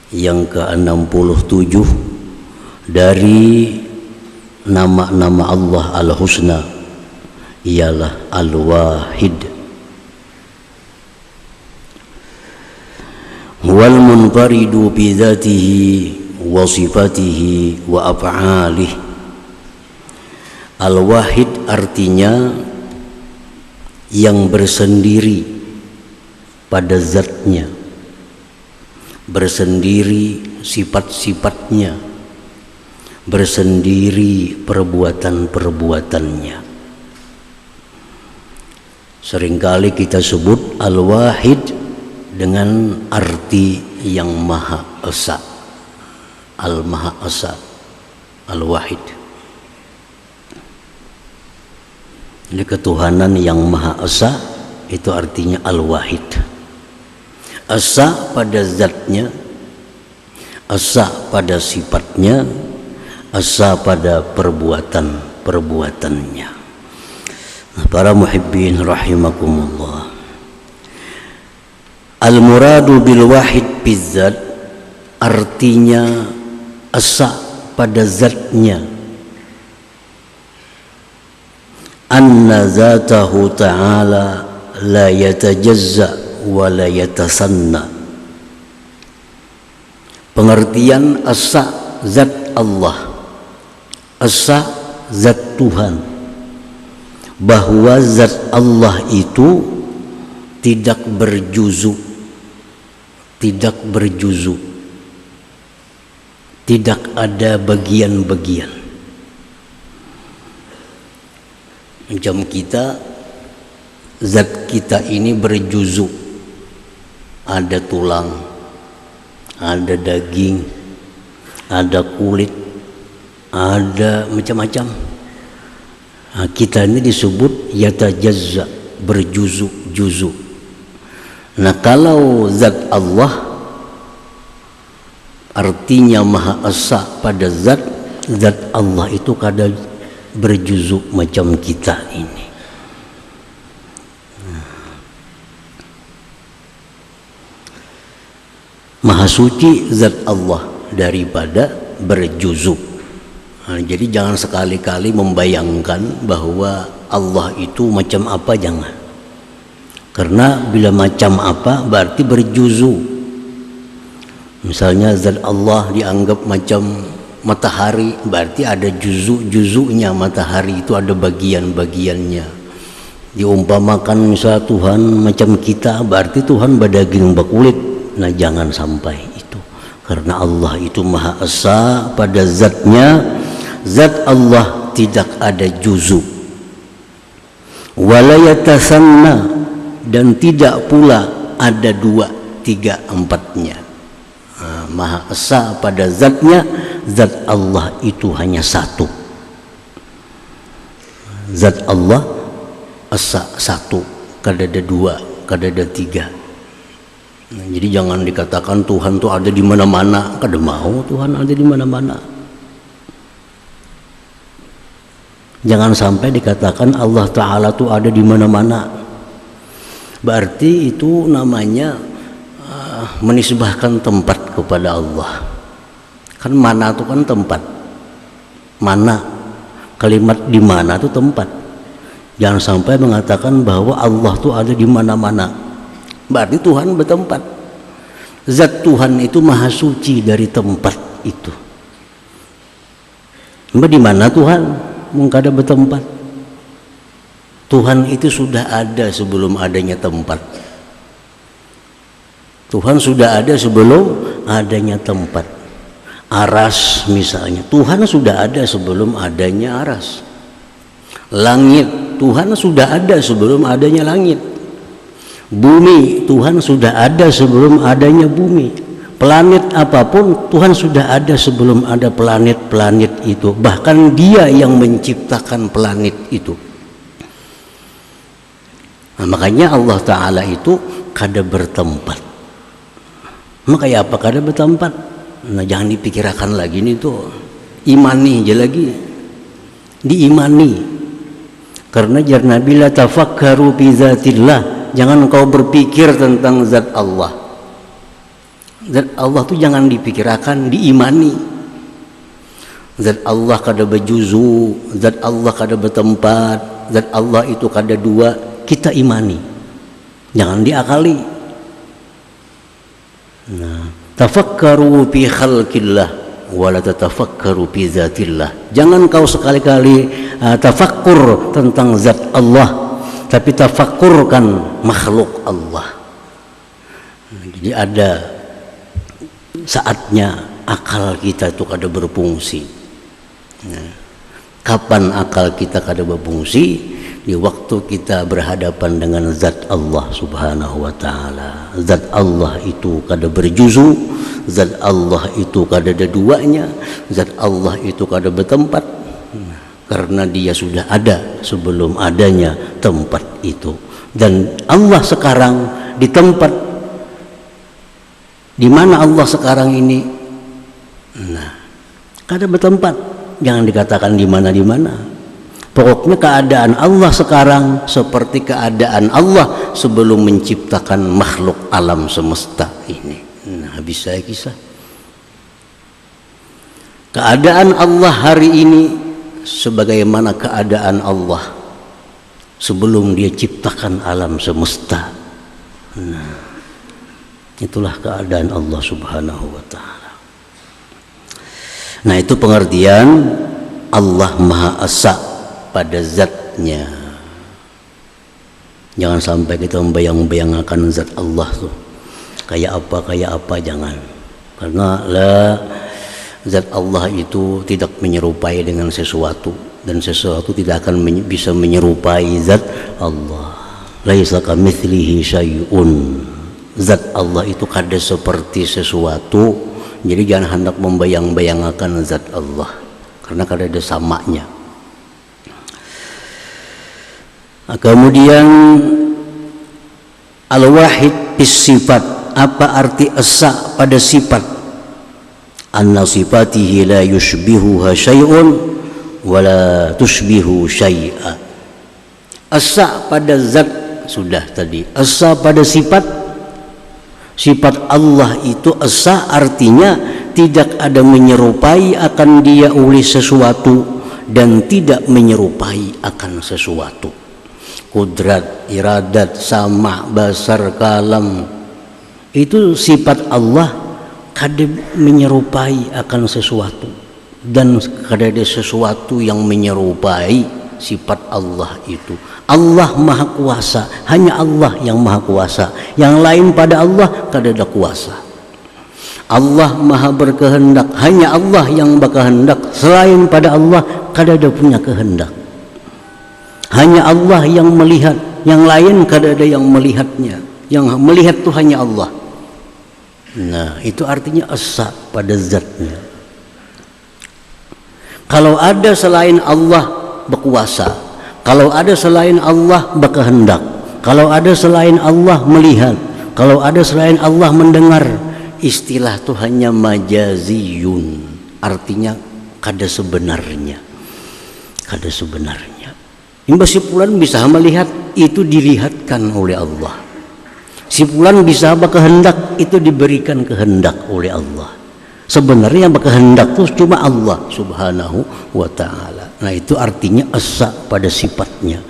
yang ke-67 dari nama-nama Allah Al-Husna ialah Al-Wahid. Wal munfaridu bi dzatihi wa sifatihi wa af'alihi. Al-Wahid artinya yang bersendiri pada zatnya, bersendiri sifat-sifatnya, bersendiri perbuatan-perbuatannya. Seringkali kita sebut Al-Wahid dengan arti yang Maha Esa. Al-Maha Esa, Al-Wahid. Ini ketuhanan yang Maha Esa itu artinya Al-Wahid. Esa pada zatnya, esa pada sifatnya, esa pada perbuatan-perbuatannya. Nah, para muhibbin rahimakumullah, al-muradu bil wahid bizzat artinya esa pada zatnya, anna zatahu ta'ala la yatajazza wa la yatasanna. Pengertian asa zat Allah, asa zat Tuhan, bahwa zat Allah itu tidak berjuzu, tidak berjuzu, tidak ada bagian-bagian. Macam kita, zat kita ini berjuzu, ada tulang, ada daging, ada kulit, ada macam-macam. Nah, kita ini disebut yatajazza, berjuzu-juzu. Nah, kalau zat Allah artinya Maha Esa pada zat Allah itu kadang berjuzu macam kita ini. Maha suci zat Allah daripada berjuzu. Nah, jadi jangan sekali-kali membayangkan bahwa Allah itu macam apa, jangan. Karena bila macam apa berarti berjuzu. Misalnya zat Allah dianggap macam matahari, berarti ada juzu-juzunya. Matahari itu ada bagian-bagiannya. Diumpamakan misal Tuhan macam kita, berarti Tuhan berdaging berkulit. Nah, jangan sampai itu, karena Allah itu Maha Esa pada zatnya. Zat Allah tidak ada juzu, wala yatasanna, dan tidak pula ada 2, 3, 4-nya. Maha Esa pada zatnya, zat Allah itu hanya satu. Zat Allah Esa satu, kada ada 2, kada ada 3. Nah, jadi jangan dikatakan Tuhan tuh ada di mana-mana. Kada mau Tuhan ada di mana-mana. Jangan sampai dikatakan Allah Ta'ala tuh ada di mana-mana. Berarti itu namanya menisbahkan tempat kepada Allah. Kan mana itu kan tempat. Mana, kalimat di mana itu tempat. Jangan sampai mengatakan bahwa Allah tuh ada di mana-mana. Berarti Tuhan bertempat. Zat Tuhan itu Maha suci dari tempat itu. Di mana Tuhan? Mungkin ada bertempat. Tuhan itu sudah ada sebelum adanya tempat. Tuhan sudah ada sebelum adanya tempat. Aras misalnya, Tuhan sudah ada sebelum adanya aras. Langit, Tuhan sudah ada sebelum adanya langit. Bumi, Tuhan sudah ada sebelum adanya bumi. Planet apapun, Tuhan sudah ada sebelum ada planet-planet itu. Bahkan Dia yang menciptakan planet itu. Nah, makanya Allah Ta'ala itu kada bertempat. Makanya apa kada bertempat? Nah, jangan dipikirkan lagi nih tuh. Imani aja lagi. Diimani. Karena jar Nabi la tafakkaru bi dzatillah. Jangan kau berpikir tentang zat Allah. Zat Allah tuh jangan dipikirkan, diimani. Zat Allah kada berjuzu, zat Allah kada bertempat, zat Allah itu kada dua, kita imani. Jangan diakali. Nah, tafakkaru fi khalqillah wala tatafakkaru fi zatillah. Jangan kau sekali-kali tafakkur tentang zat Allah, tapi tafakkurkan makhluk Allah. Jadi ada saatnya akal kita itu kada berfungsi. Nah, kapan akal kita kada berfungsi? Di waktu kita berhadapan dengan zat Allah subhanahu wa ta'ala. Zat Allah itu kada berjuzu, zat Allah itu kada ada duanya, zat Allah itu kada bertempat, karena dia sudah ada sebelum adanya tempat itu. Dan Allah sekarang di tempat di mana Allah sekarang ini, nah, kada bertempat. Jangan dikatakan di mana. Pokoknya keadaan Allah sekarang seperti keadaan Allah sebelum menciptakan makhluk alam semesta ini. Nah, habis saya kisah. Keadaan Allah hari ini sebagaimana keadaan Allah sebelum dia ciptakan alam semesta. Nah, itulah keadaan Allah subhanahu wa ta'ala. Nah, itu pengertian Allah Maha Esa pada zatnya. Jangan sampai kita membayang-bayangkan zat Allah tuh kayak apa, jangan. Karena zat Allah itu tidak menyerupai dengan sesuatu, dan sesuatu tidak akan bisa menyerupai zat Allah. Laisa kamitslihi syai'un. Zat Allah itu kada seperti sesuatu. Jadi jangan hendak membayang-bayangkan zat Allah, karena kada ada samanya. Kemudian al-wahid bis sifat. Apa arti esa pada sifat? Anna sifatihi la yushbihuha syai'un wala tushbihu syai'a. Esa pada zat sudah tadi. Esa pada sifat. Sifat Allah itu esa, artinya tidak ada menyerupai akan dia oleh sesuatu dan tidak menyerupai akan sesuatu. Kudrat, iradat, sama, basar, kalam, itu sifat Allah kada menyerupai akan sesuatu, dan kada ada sesuatu yang menyerupai sifat Allah itu. Allah Maha Kuasa, hanya Allah yang Maha Kuasa, yang lain pada Allah kada ada kuasa. Allah Maha Berkehendak, hanya Allah yang berkehendak, selain pada Allah kada ada punya kehendak. Hanya Allah yang melihat, yang lain kada ada yang melihatnya. Yang melihat itu hanya Allah. Nah, itu artinya esa pada zatnya. Kalau ada selain Allah berkuasa, kalau ada selain Allah berkehendak, kalau ada selain Allah melihat, kalau ada selain Allah mendengar, istilah itu hanya majaziyun, artinya kada sebenarnya. Kada sebenarnya. Si fulan bisa melihat, itu dilihatkan oleh Allah. Si fulan bisa berkehendak, itu diberikan kehendak oleh Allah. Sebenarnya yang berkehendak itu cuma Allah subhanahu wa ta'ala. Nah, itu artinya esa pada sifatnya.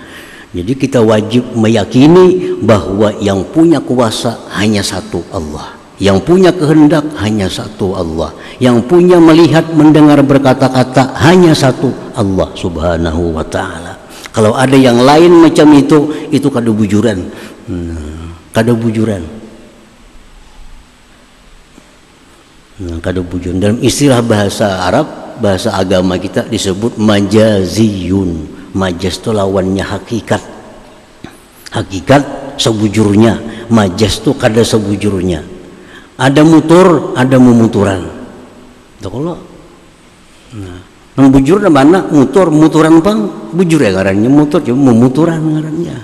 Jadi kita wajib meyakini bahwa yang punya kuasa hanya satu, Allah. Yang punya kehendak hanya satu, Allah. Yang punya melihat, mendengar, berkata-kata hanya satu, Allah subhanahu wa ta'ala. Kalau ada yang lain macam itu kada bujuran. Kada bujuran. Kada bujuran. Dalam istilah bahasa Arab, bahasa agama kita disebut majaziyun. Majaz itu lawannya hakikat. Hakikat sebujurnya, majaz itu kada sebujurnya. Ada mutur, ada memuturan. Kalau bujur mana muturan pang bujur ya ngarannya, mutur cuma memuturan ngarannya.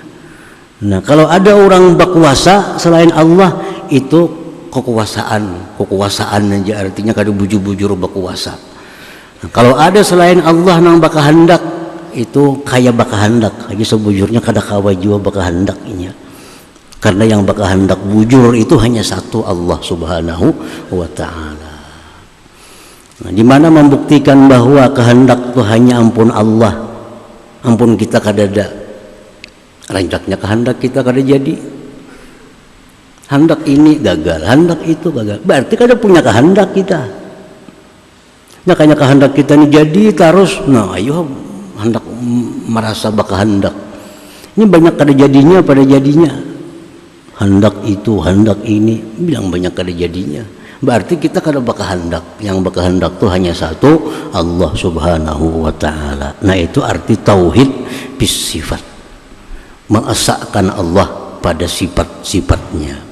Nah, kalau ada orang berkuasa selain Allah, itu kekuasaan aja, artinya kada bujur-bujur berkuasa. Nah, kalau ada selain Allah nang bakahandak, itu kaya bakahandak aja sebujurnya kada kawa jua bakahandaknya. Karena yang berkehendak bujur itu hanya satu, Allah Subhanahu wa ta'ala. Nah, di mana membuktikan bahwa kehendak itu hanya ampun Allah, ampun kita kadada rancaknya kehendak kita kada jadi, hendak ini gagal, hendak itu gagal, berarti kada punya kehendak kita. Makanya kehendak kita ini jadi terus, nah ayo hendak merasa berkehendak ini banyak kada jadinya, pada jadinya hendak itu hendak ini bilang banyak kada jadinya. Berarti kita kada berkehendak, yang berkehendak itu hanya satu, Allah Subhanahu wa ta'ala. Nah itu arti tauhid bis sifat, mengesahkan Allah pada sifat-sifatnya.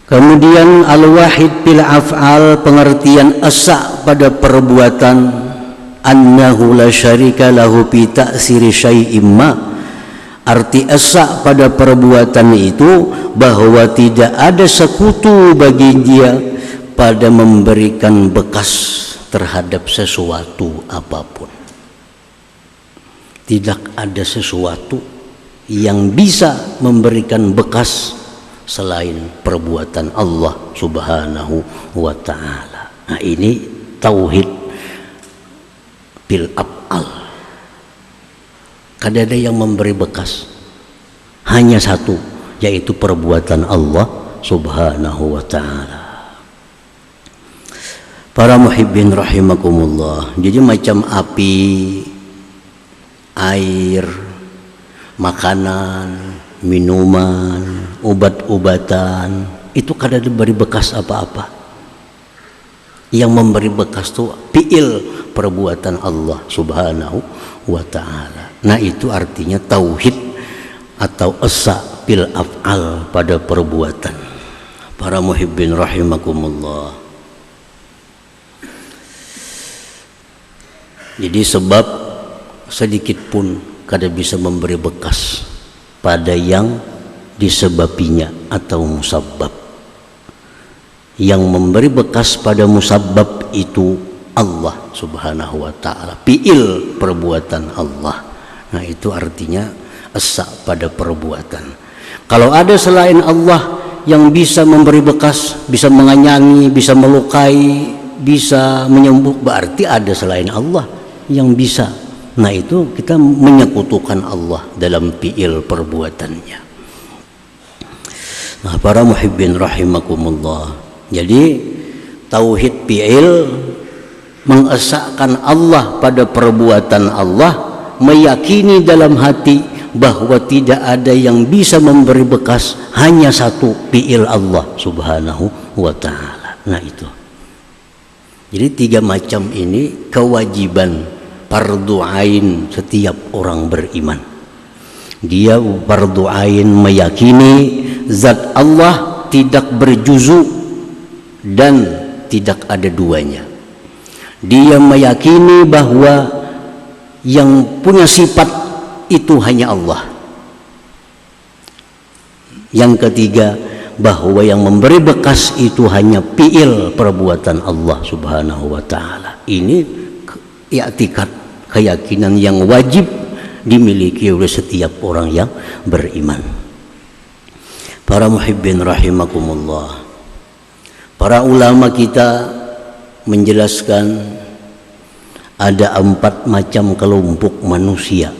Kemudian al-wahid bil af'al, pengertian esa pada perbuatan, annahu la syarika lahu fi ta'siri syai'im ma. Arti esa pada perbuatan itu bahwa tidak ada sekutu bagi dia pada memberikan bekas terhadap sesuatu apapun. Tidak ada sesuatu yang bisa memberikan bekas selain perbuatan Allah Subhanahu wa ta'ala. Nah ini tauhid bil af'al. Kada ada yang memberi bekas, hanya satu, yaitu perbuatan Allah Subhanahu wa ta'ala. Para muhibbin rahimakumullah, jadi macam api, air, makanan, minuman, obat-obatan, itu kada diberi bekas apa-apa. Yang memberi bekas itu fi'il, perbuatan Allah Subhanahu wa ta'ala. Nah itu artinya tauhid atau esa bil af'al pada perbuatan. Para muhibbin rahimakumullah, jadi sebab sedikit pun kada bisa memberi bekas pada yang disebabinya atau musabbab. Yang memberi bekas pada musabbab itu Allah Subhanahu wa ta'ala, fi'il perbuatan Allah. Nah itu artinya esa pada perbuatan. Kalau ada selain Allah yang bisa memberi bekas, bisa menganyangi, bisa melukai, bisa menyembuh, berarti ada selain Allah yang bisa. Nah itu kita menyekutukan Allah dalam fi'il perbuatannya. Nah para muhibbin rahimakumullah, jadi tauhid fi'il mengesahkan Allah pada perbuatan Allah, meyakini dalam hati bahwa tidak ada yang bisa memberi bekas, hanya satu, fi'il Allah Subhanahu wa ta'ala. Nah itu, jadi 3 macam ini kewajiban fardu ain setiap orang beriman. Dia fardu ain meyakini zat Allah tidak berjuzu dan tidak ada duanya. Dia meyakini bahwa yang punya sifat itu hanya Allah. Yang ketiga, bahwa yang memberi bekas itu hanya fi'il perbuatan Allah Subhanahu wa ta'ala. Ini i'tikad, keyakinan yang wajib dimiliki oleh setiap orang yang beriman. Para muhibbin rahimakumullah, para ulama kita menjelaskan ada 4 macam kelompok manusia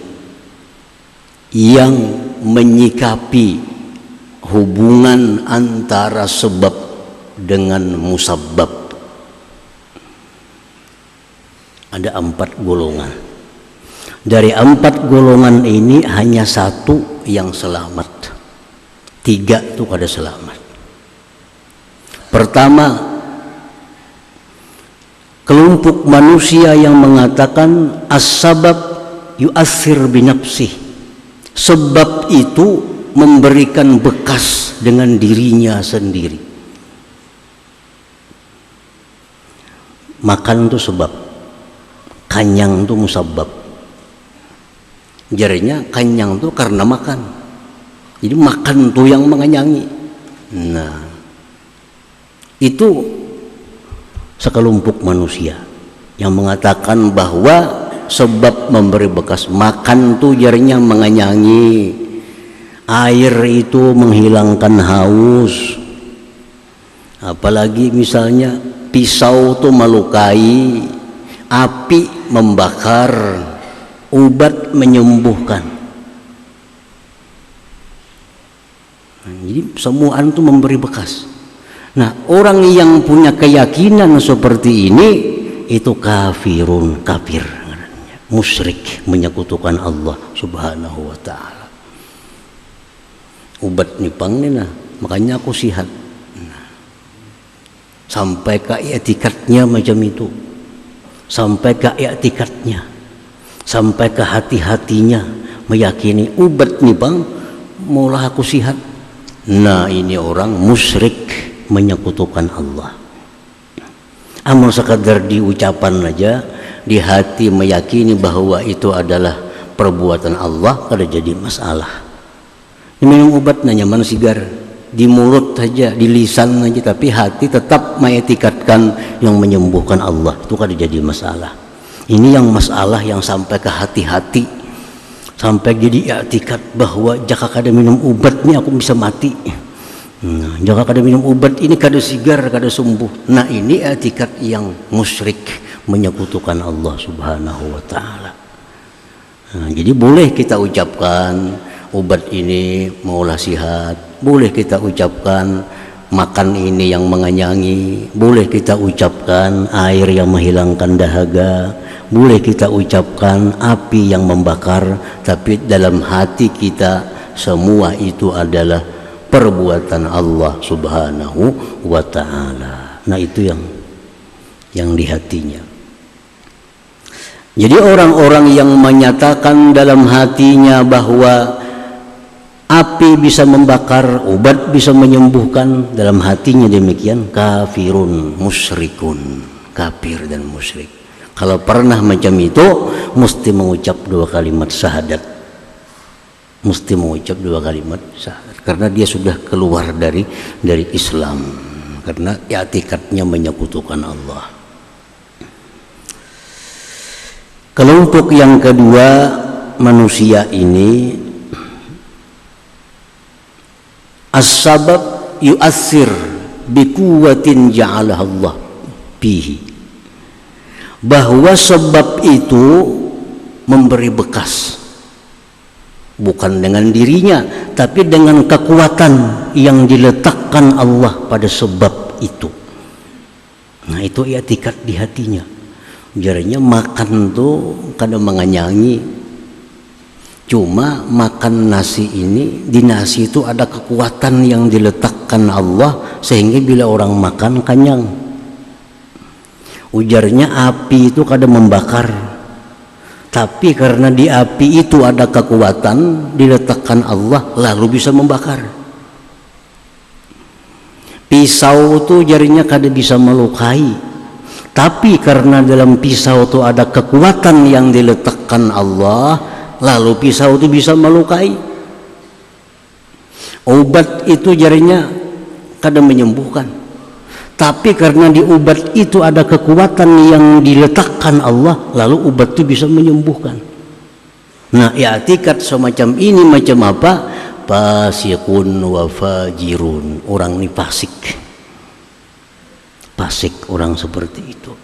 yang menyikapi hubungan antara sebab dengan musabbab. Ada 4 golongan. Dari 4 golongan ini hanya 1 yang selamat, 3 itu kada selamat. Pertama, kelompok manusia yang mengatakan as-sabab yu'athir binafsih, sebab itu memberikan bekas dengan dirinya sendiri. Makan itu sebab, kanyang itu musabbab. Jarinya kanyang itu karena makan, jadi makan itu yang menganyangi. Nah itu sekelompok manusia yang mengatakan bahwa sebab memberi bekas, makan itu jarinya menganyangi, Air itu menghilangkan haus. Apalagi misalnya pisau itu melukai, api membakar, obat menyembuhkan. Jadi semua itu memberi bekas. Nah, orang yang punya keyakinan seperti ini itu kafirun, kafir, musyrik, menyekutukan Allah Subhanahu wa taala. Obat nipang nih nah, makanya aku sihat. Nah, sampai ke etikatnya macam itu. Sampai ke etikatnya. Sampai ke hati-hatinya meyakini obat nipang maulah aku sihat. Nah, ini orang musyrik, menyekutukan Allah. Amal sekadar di ucapan aja, di hati meyakini bahwa itu adalah perbuatan Allah, kada jadi masalah. Minum obat nyaman sigar, di mulut saja, di lisan aja, tapi hati tetap mengetikatkan yang menyembuhkan Allah, itu kada jadi masalah. Ini yang masalah yang sampai ke hati-hati, sampai jadi i'tikad bahwa jika kada minum obat ini aku bisa mati. Nah, jika kada minum obat ini kada sigar, kada sembuh. Nah, ini i'tikad yang musyrik, menyekutukan Allah Subhanahu wa taala. Nah, jadi boleh kita ucapkan obat ini maulah sihat, boleh kita ucapkan makan ini yang mengenyangi, boleh kita ucapkan air yang menghilangkan dahaga, boleh kita ucapkan api yang membakar, tapi dalam hati kita semua itu adalah perbuatan Allah Subhanahu wa taala. Nah, itu yang di hatinya. Jadi orang-orang yang menyatakan dalam hatinya bahwa api bisa membakar, obat bisa menyembuhkan, dalam hatinya demikian, kafirun, musyrikun, kafir dan musyrik. Kalau pernah macam itu, mesti mengucap 2 kalimat syahadat. Mesti mengucap 2 kalimat syahadat, karena dia sudah keluar dari Islam, karena i'tikadnya menyekutukan Allah. Kelompok yang kedua manusia ini, as-sabab yu'assir biquwatin ja'alaha Allah bihi, bahwa sebab itu memberi bekas, bukan dengan dirinya tapi dengan kekuatan yang diletakkan Allah pada sebab itu. Nah, itu i'tikad di hatinya. Jadinya makan tuh kadang mengenyangi, cuma makan nasi ini, di nasi itu ada kekuatan yang diletakkan Allah sehingga bila orang makan kenyang. Ujarnya api itu kadang membakar, tapi karena di api itu ada kekuatan diletakkan Allah lalu bisa membakar. Pisau itu jarinya kadang bisa melukai, tapi karena dalam pisau itu ada kekuatan yang diletakkan Allah lalu pisau itu bisa melukai. Obat itu jarinya kadang menyembuhkan, tapi karena di obat itu ada kekuatan yang diletakkan Allah lalu obat itu bisa menyembuhkan. Nah, i'tikad semacam ini macam apa? Fasikun wa fajirun, orang ini fasik, orang seperti itu.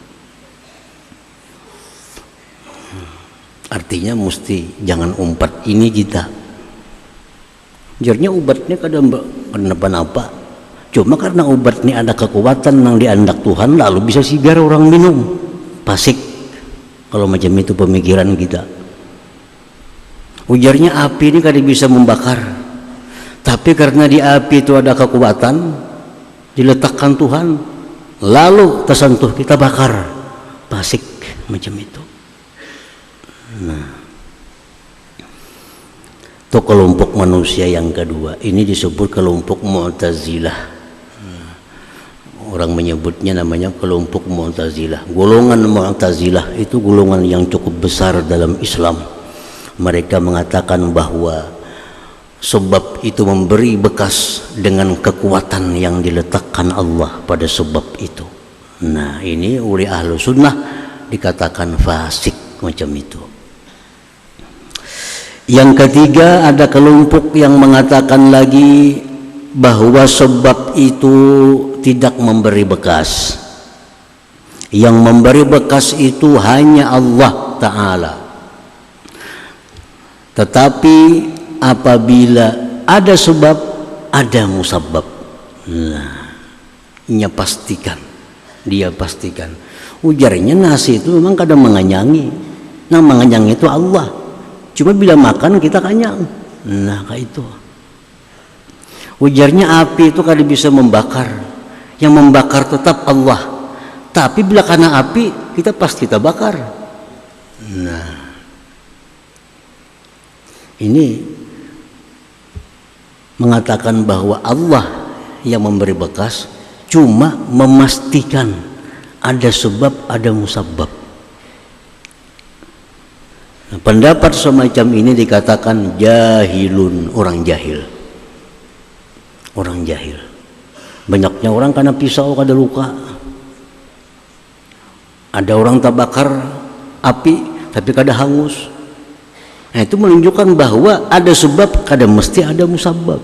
Artinya mesti jangan umpat ini kita. Jarnya obatnya kadang kenapa-napa, cuma karena obat ini ada kekuatan yang diandak Tuhan lalu bisa sigar orang minum. Fasik kalau macam itu pemikiran kita. Ujarnya api ini kadang bisa membakar, tapi karena di api itu ada kekuatan diletakkan Tuhan lalu tersentuh kita bakar. Fasik macam itu. Nah, itu kelompok manusia yang kedua. Ini disebut kelompok Mu'tazilah. Orang menyebutnya namanya kelompok Mu'tazilah. Golongan Mu'tazilah itu golongan yang cukup besar dalam Islam. Mereka mengatakan bahwa sebab itu memberi bekas dengan kekuatan yang diletakkan Allah pada sebab itu. Nah, ini oleh ahlu sunnah dikatakan fasik macam itu. Yang ketiga, ada kelompok yang mengatakan lagi bahwa sebab itu tidak memberi bekas. Yang memberi bekas itu hanya Allah Ta'ala. Tetapi apabila ada sebab, ada musabab. Nah, dia pastikan. Ujarnya nasi itu memang kadang mengenyangi. Nah, mengenyangi itu Allah. Cuma bila makan kita kenyang. Nah, kayak itu. Ujarnya api itu kadang bisa membakar. Yang membakar tetap Allah. Tapi bila kena api kita pasti terbakar. Nah, ini mengatakan bahwa Allah yang memberi bekas, cuma memastikan ada sebab, ada musabab. Nah, pendapat semacam ini dikatakan jahilun, orang jahil. Banyaknya orang kena pisau kada luka. Ada orang terbakar api tapi kada hangus. Nah, itu menunjukkan bahwa ada sebab, kada mesti ada musabab.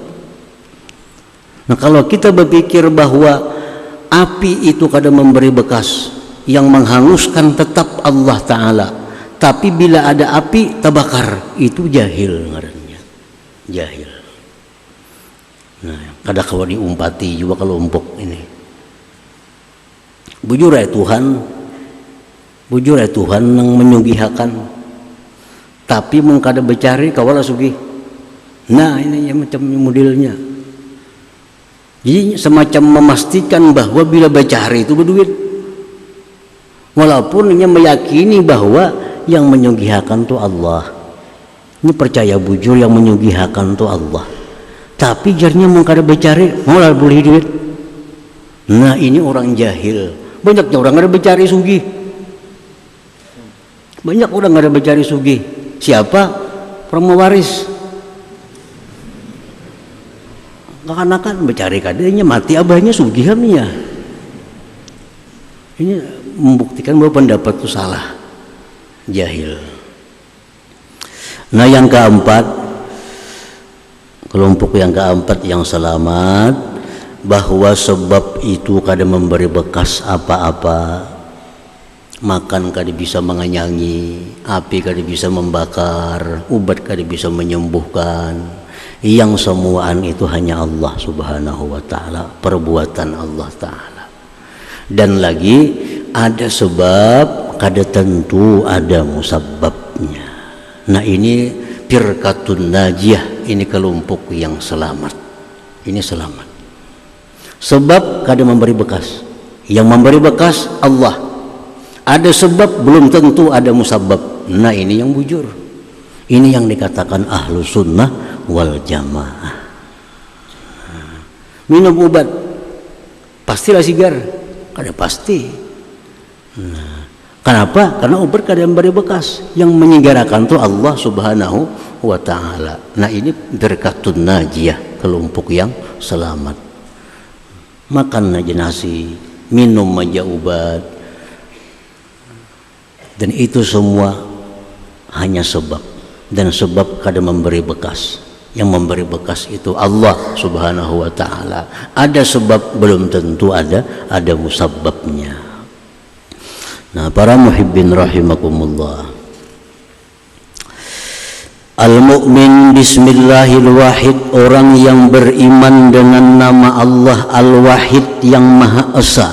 Nah, kalau kita berpikir bahwa api itu kada memberi bekas, yang menghanguskan tetap Allah Ta'ala, tapi bila ada api terbakar, itu jahil ngarannya. Jahil. Nah, kada kalau diumpati juga kelompok ini. Bujur ya Tuhan yang menyugihakan, tapi mengkada becari kawala sugih. Nah, ini yang macam modelnya. Jadi semacam memastikan bahwa bila becari itu berduit, walaupun ia meyakini bahwa yang menyugihakan itu Allah. Ini percaya bujur yang menyugihakan itu Allah, tapi jarnya mengkada becari malah boleh duit. Nah, ini orang jahil. Banyaknya orang ada becari sugih. Banyak orang ada becari sugih. Siapa? Pramuwaris. Kekanakan becari kadenya mati abahnya sugihamnya. Ini membuktikan bahwa pendapat itu salah, jahil. Nah, yang keempat, kelompok yang keempat yang selamat, bahwa sebab itu kada memberi bekas apa-apa. Makan kada bisa mengenyangi, api kada bisa membakar, obat kada bisa menyembuhkan. Yang semuaan itu hanya Allah Subhanahu wa Ta'ala, perbuatan Allah Ta'ala. Dan lagi ada sebab, kada tentu ada musababnya. Nah, ini firqatun najiyah, ini kelompok yang selamat. Ini selamat. Sebab kada memberi bekas. Yang memberi bekas Allah. Ada sebab, belum tentu ada musabab. Nah, ini yang bujur. Ini yang dikatakan ahlu sunnah wal jamaah. Minum obat pastilah sigar? Kada pasti. Nah, kenapa? Karena obat kada memberi bekas. Yang menyigarakan itu Allah Subhanahu wa Ta'ala. Nah, ini firqatun najiyah, kelompok yang selamat. Makan aja nasi, minum aja obat, dan itu semua hanya sebab, dan sebab kada memberi bekas. Yang memberi bekas itu Allah Subhanahu wa Ta'ala. Ada sebab, belum tentu ada musababnya. Nah, para muhibbin rahimakumullah, al-mu'min bismillahil-wahid, orang yang beriman dengan nama Allah al-wahid, yang maha esa.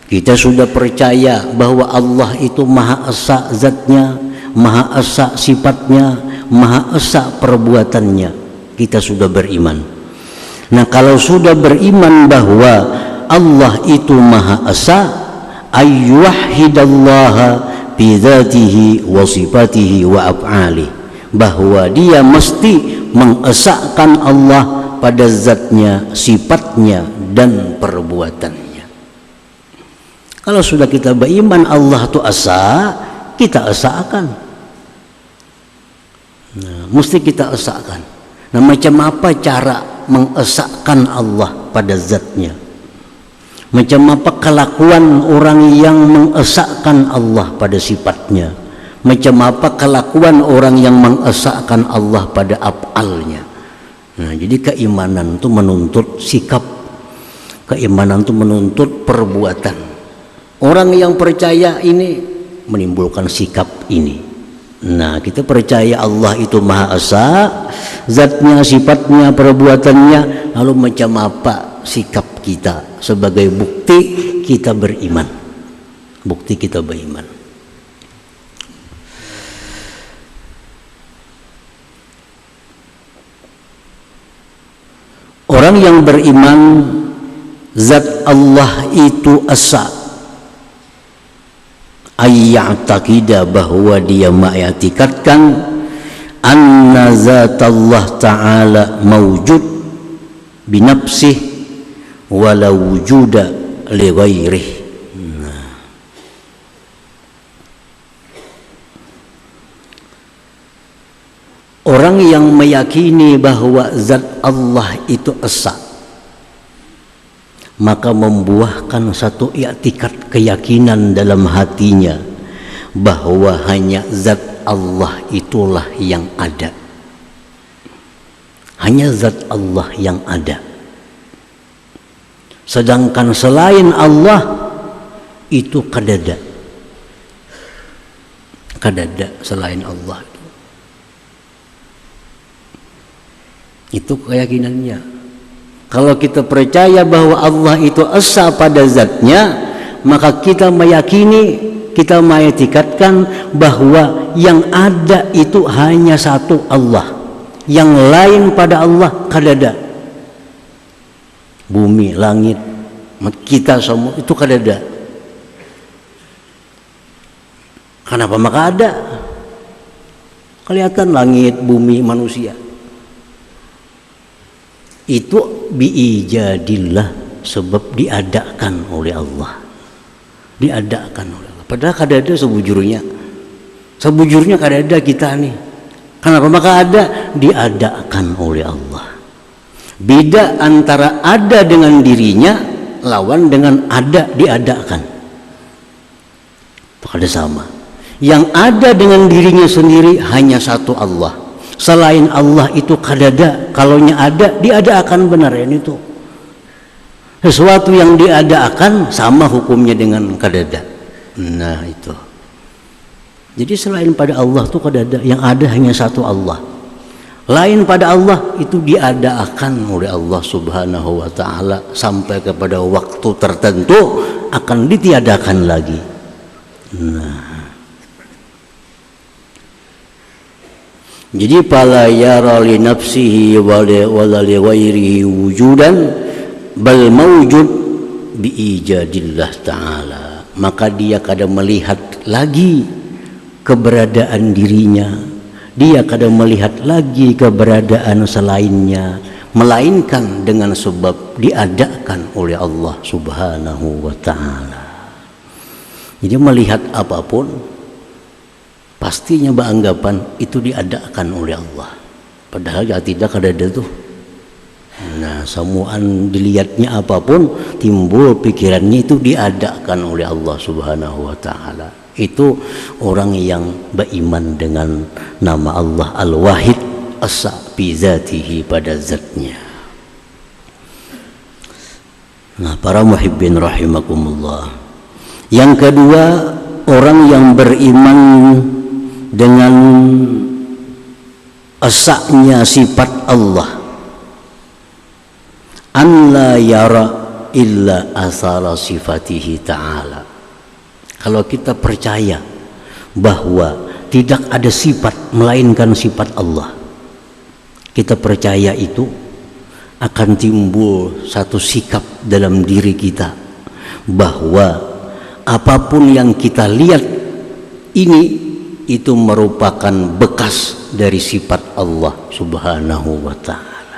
Kita sudah percaya bahwa Allah itu maha esa zatnya, maha esa sifatnya, maha esa perbuatannya. Kita sudah beriman. Nah, kalau sudah beriman bahwa Allah itu maha esa, ayyuhidallaha bidzatihi wa sifatihi wa af'alihi, bahwa dia mesti mengesahkan Allah pada zatnya, sifatnya, dan perbuatannya. Kalau sudah kita beriman Allah itu esa, kita esahkan. Nah, mesti kita esahkan. Nah, macam apa cara mengesahkan Allah pada zatnya? Macam apa kelakuan orang yang mengesahkan Allah pada sifatnya? Macam apa kelakuan orang yang mengesahkan Allah pada af'alnya. Nah, jadi keimanan itu menuntut sikap, keimanan itu menuntut perbuatan. Orang yang percaya ini menimbulkan sikap ini. Nah, kita percaya Allah itu Maha Esa, zatnya, sifatnya, perbuatannya. Lalu macam apa sikap kita sebagai bukti kita beriman? Bukti kita beriman. Orang yang beriman zat Allah itu esa, ayya'taqida, bahwa dia mengitikadkan anna zat Allah Ta'ala mawjud binafsih wala wujuda li ghairih. Orang yang meyakini bahwa zat Allah itu esa, maka membuahkan satu i'tikad, keyakinan dalam hatinya bahwa hanya zat Allah itulah yang ada. Hanya zat Allah yang ada. Sedangkan selain Allah itu kadada. Kadada selain Allah. Itu keyakinannya. Kalau kita percaya bahwa Allah itu esa pada zatnya, maka kita meyakini, kita mengitikadkan bahwa yang ada itu hanya satu Allah. Yang lain pada Allah kadada. Bumi, langit, kita semua itu kadada. Kenapa maka ada? Kelihatan langit, bumi, manusia. Itu biijadillah, sebab diadakan oleh Allah. Diadakan oleh Allah. Padahal kadada sebujurnya. Sebujurnya kadada kita nih. Kenapa maka ada? Diadakan oleh Allah. Beda antara ada dengan dirinya lawan dengan ada diadakan. Itu ada sama. Yang ada dengan dirinya sendiri hanya satu Allah. Selain Allah itu kadada, kalaunya ada diadakan, benar ya itu. Sesuatu yang diadakan sama hukumnya dengan kadada. Nah itu. Jadi selain pada Allah itu kadada, yang ada hanya satu Allah. Lain pada Allah itu diadakan oleh Allah Subhanahu wa Ta'ala sampai kepada waktu tertentu akan ditiadakan lagi. Nah, jadi fala yara li nafsihi wa li ghairihi wujudan bal mawjud bi ijadillah ta'ala. Maka dia kadang melihat lagi keberadaan dirinya, dia kadang melihat lagi keberadaan selainnya, melainkan dengan sebab diadakan oleh Allah Subhanahu wa Ta'ala. Jadi melihat apapun pastinya beranggapan itu diadakan oleh Allah. Padahal ya tidak ada tuh. Nah, semuaan dilihatnya apapun, timbul pikirannya itu diadakan oleh Allah Subhanahu wa Ta'ala. Itu orang yang beriman dengan nama Allah Al-Wahid Asa bi zatihi, pada zatnya. Nah, para muhibbin rahimakumullah. Yang kedua, orang yang beriman dengan asanya sifat Allah, an la yara illa asara sifatihi ta'ala. Kalau kita percaya bahwa tidak ada sifat melainkan sifat Allah, kita percaya itu akan timbul satu sikap dalam diri kita bahwa apapun yang kita lihat ini itu merupakan bekas dari sifat Allah Subhanahu wa Ta'ala.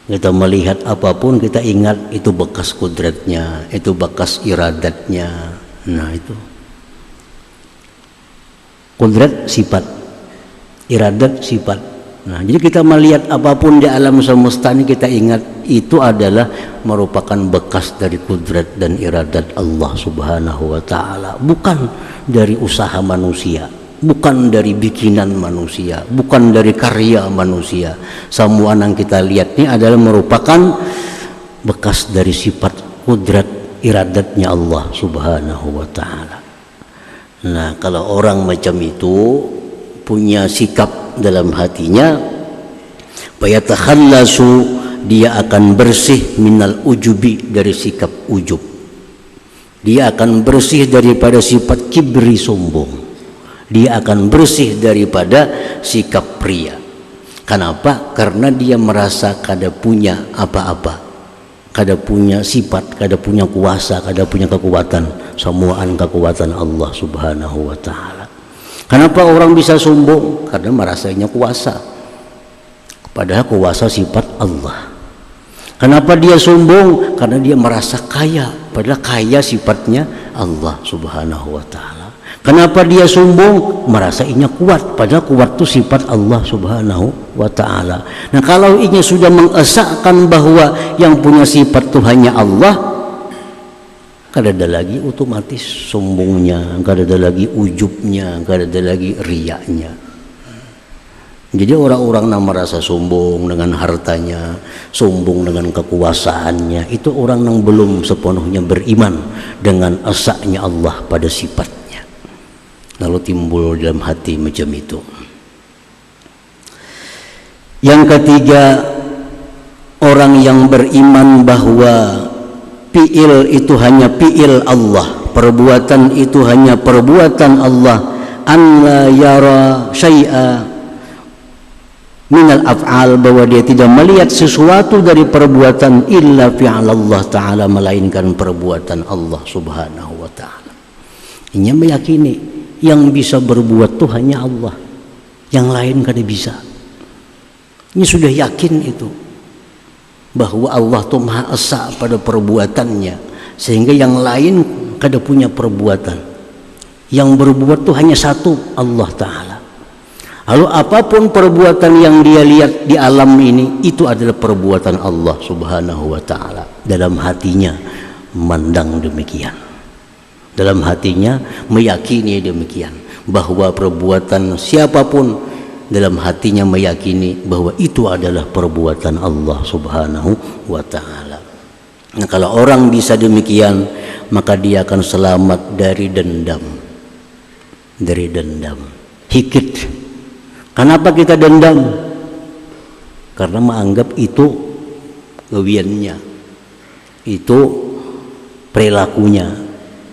Kita melihat apapun, kita ingat itu bekas kudratnya, itu bekas iradatnya. Nah itu kudrat sifat, iradat sifat, Nah, jadi kita melihat apapun di alam semesta ini, kita ingat itu adalah merupakan bekas dari kudrat dan iradat Allah Subhanahu wa Ta'ala, bukan dari usaha manusia, bukan dari bikinan manusia, bukan dari karya manusia. Semua yang kita lihat ini adalah merupakan bekas dari sifat kudrat iradatnya Allah Subhanahu wa Ta'ala. Nah, kalau orang macam itu punya sikap dalam hatinya, fayatakhallasu, dia akan bersih minal ujubi, dari sikap ujub. Dia akan bersih daripada sifat kibri, sombong. Dia akan bersih daripada sikap pria. Kenapa? Karena dia merasa kada punya apa-apa, kada punya sifat, kada punya kuasa, kada punya kekuatan. Semuaan kekuatan Allah Subhanahu wa Ta'ala. Kenapa orang bisa sombong? Karena merasanya kuasa, padahal kuasa sifat Allah. Kenapa dia sombong? Karena dia merasa kaya, padahal kaya sifatnya Allah Subhanahu wa Ta'ala. Kenapa dia sombong? Merasainya kuat, padahal kuat itu sifat Allah Subhanahu wa Ta'ala. Nah, kalau ini sudah mengesahkan bahwa yang punya sifat itu hanya Allah, kada ada lagi otomatis sombongnya, kada ada lagi ujubnya, kada ada lagi riaknya. Jadi orang-orang yang merasa sombong dengan hartanya, sombong dengan kekuasaannya, itu orang yang belum sepenuhnya beriman dengan esaknya Allah pada sifatnya. Lalu timbul dalam hati macam itu. Yang ketiga, orang yang beriman bahwa fi'il itu hanya fi'il Allah, perbuatan itu hanya perbuatan Allah, an la yara syai'a minal af'al, bahwa dia tidak melihat sesuatu dari perbuatan illa fi'al Allah Ta'ala, melainkan perbuatan Allah Subhanahu wa Ta'ala. Ini meyakini yang bisa berbuat itu hanya Allah, yang lain kada bisa. Ini sudah yakin itu, bahwa Allah itu Maha Esa pada perbuatannya, sehingga yang lain kada punya perbuatan. Yang berbuat itu hanya satu, Allah Ta'ala. Lalu apapun perbuatan yang dia lihat di alam ini, itu adalah perbuatan Allah Subhanahu wa Ta'ala. Dalam hatinya memandang demikian, dalam hatinya meyakini demikian, bahwa perbuatan siapapun dalam hatinya meyakini bahwa itu adalah perbuatan Allah Subhanahu wa Ta'ala. Nah, kalau orang bisa demikian, maka dia akan selamat dari dendam, dari dendam, hikit. Kenapa kita dendam? Karena menganggap itu gawiannya, itu perilakunya.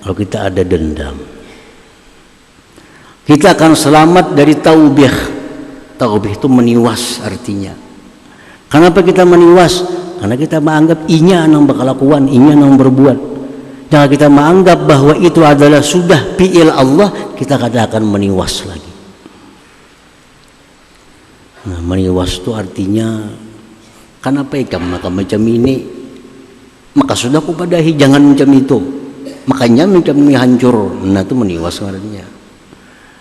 Kalau kita ada dendam, kita akan selamat dari taubih. Taubih itu meniwas artinya. Kenapa kita meniwas? Karena kita menganggap inya nang berkelakuan, inya nang berbuat. Jangan kita menganggap bahwa itu adalah sudah fi'il Allah, kita kada akan meniwas lagi. Nah, meniwas itu artinya, kenapa ikam maka macam ini, maka sudah aku padahi, jangan macam itu, makanya macam ini hancur. Nah, itu meniwas artinya.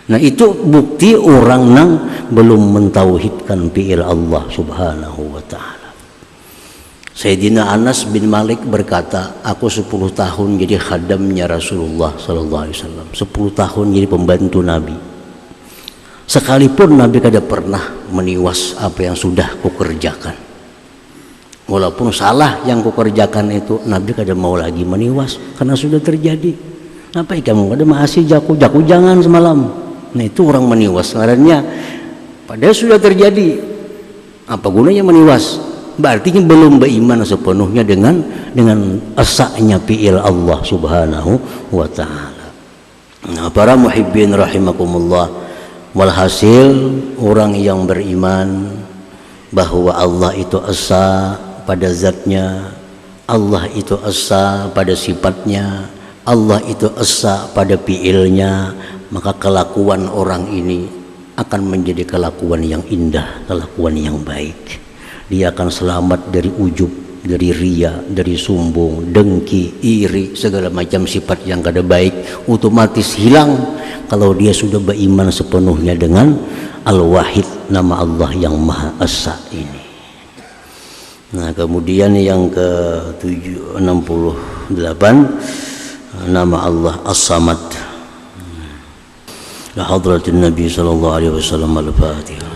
Nah, itu bukti orang yang belum mentauhidkan fi'il Allah Subhanahu wa Ta'ala. Sayyidina Anas bin Malik berkata, aku 10 tahun jadi khadamnya Rasulullah sallallahu alaihi wasallam, 10 tahun jadi pembantu Nabi. Sekalipun Nabi kada pernah meniwas apa yang sudah kukerjakan. Walaupun salah yang kukerjakan itu, Nabi kada mau lagi meniwas karena sudah terjadi. Apa kamu kada masih jaku jangan semalam. Nah, itu orang meniwas karena padahal sudah terjadi. Apa gunanya meniwas? Berarti belum beriman sepenuhnya dengan esaknya fi'il Allah Subhanahu wa Ta'ala. Nah, para muhibbin rahimakumullah, walhasil orang yang beriman bahwa Allah itu esa pada zatnya, Allah itu esa pada sifatnya, Allah itu esa pada fi'ilnya, maka kelakuan orang ini akan menjadi kelakuan yang indah, kelakuan yang baik. Dia akan selamat dari ujub, dari ria, dari sombong, dengki, iri, segala macam sifat yang kada baik otomatis hilang kalau dia sudah beriman sepenuhnya dengan Al-Wahid nama Allah yang Maha Esa ini. Nah, kemudian yang ke-68 nama Allah As-Samad. La hadratin Nabi sallallahu alaihi wasallam. Al-Fatihah.